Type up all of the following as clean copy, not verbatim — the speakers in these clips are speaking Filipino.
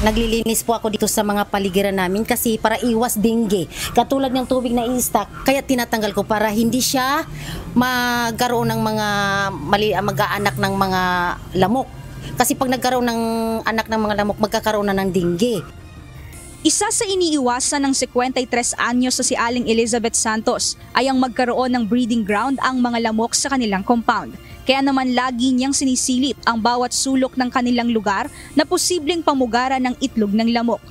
Naglilinis po ako dito sa mga paligiran namin kasi para iwas dengue. Katulad ng tubig na i-stock, kaya tinatanggal ko para hindi siya magkaroon ng mga mag-aanak ng mga lamok. Kasi pag nagkaroon ng anak ng mga lamok, magkakaroon na ng dengue. Isa sa iniiwasan ng 53 anyos na si Aling Elizabeth Santos ay ang magkaroon ng breeding ground ang mga lamok sa kanilang compound. Kaya naman lagi niyang sinisilip ang bawat sulok ng kanilang lugar na posibleng pamugaran ng itlog ng lamok.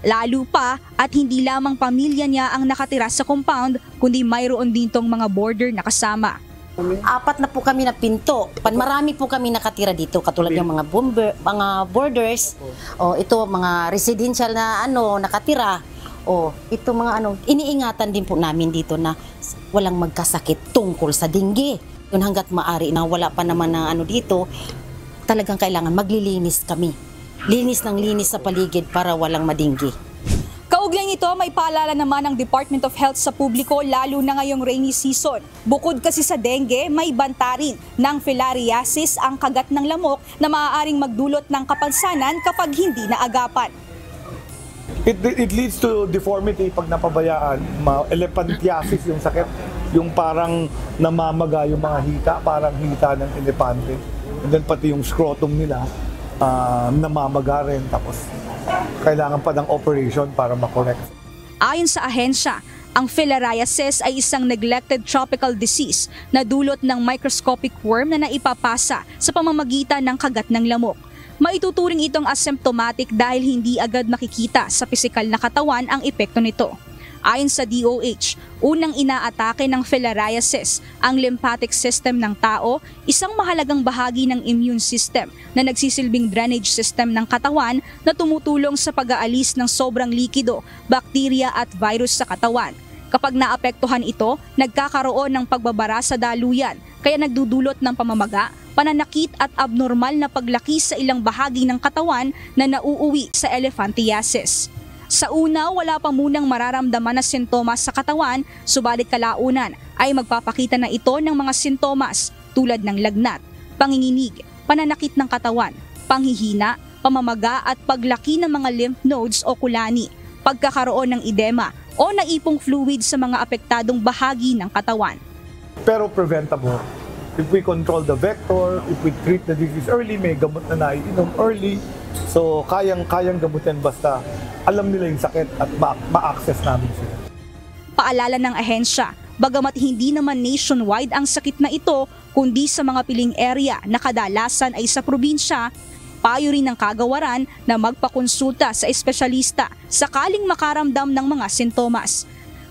Lalo pa at hindi lamang pamilya niya ang nakatira sa compound kundi mayroon din tong mga border na kasama. 4 na po kami na pinto. Marami po kami nakatira dito katulad ng mga borders. Ito mga residential na nakatira. Ito mga iniingatan din po namin dito na walang magkasakit tungkol sa dengue. Yun hangga't maaari na wala pa naman na dito, talagang kailangan maglilinis kami. Linis ng linis sa paligid para walang madinggi. Kaugnay nito, may paalala naman ng Department of Health sa publiko lalo na ngayong rainy season. Bukod kasi sa dengue, may banta rin ng filariasis ang kagat ng lamok na maaaring magdulot ng kapansanan kapag hindi naagapan. It leads to deformity pag napabayaan. Elephantiasis yung sakit, yung parang namamaga yung mga hita, parang hita ng elepante. And then pati yung scrotum nila, namamaga rin. Tapos kailangan pa ng operation para makorekt. Ayon sa ahensya, ang filariasis ay isang neglected tropical disease na dulot ng microscopic worm na naipapasa sa pamamagitan ng kagat ng lamok. Maituturing itong asymptomatic dahil hindi agad makikita sa pisikal na katawan ang epekto nito. Ayon sa DOH, unang inaatake ng filariasis ang lymphatic system ng tao, isang mahalagang bahagi ng immune system na nagsisilbing drainage system ng katawan na tumutulong sa pag-aalis ng sobrang likido, bakterya at virus sa katawan. Kapag naapektuhan ito, nagkakaroon ng pagbabara sa daluyan, kaya nagdudulot ng pamamaga, pananakit at abnormal na paglaki sa ilang bahagi ng katawan na nauuwi sa elephantiasis. Sa una, wala pa munang mararamdaman na sintomas sa katawan, subalit kalaunan ay magpapakita na ito ng mga sintomas tulad ng lagnat, panginginig, pananakit ng katawan, panghihina, pamamaga at paglaki ng mga lymph nodes o kulani, pagkakaroon ng edema o naipong fluid sa mga apektadong bahagi ng katawan. Pero preventable. If we control the vector, if we treat the disease early, may gamot na naiinom early. So kayang gamutin basta alam nila yung sakit at ma-access namin sila. Paalala ng ahensya, bagamat hindi naman nationwide ang sakit na ito, kundi sa mga piling area na kadalasan ay sa probinsya, payo rin ng kagawaran na magpakonsulta sa espesyalista sakaling makaramdam ng mga sintomas.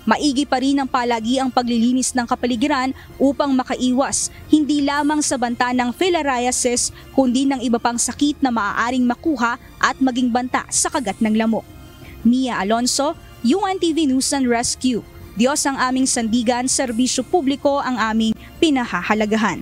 Maigi pa rin ang palagi ang paglilinis ng kapaligiran upang makaiwas hindi lamang sa banta ng filariasis kundi ng iba pang sakit na maaaring makuha at maging banta sa kagat ng lamok. Mia Alonso, UNTV News and Rescue. Diyos ang aming sandigan, serbisyo publiko ang aming pinahahalagahan.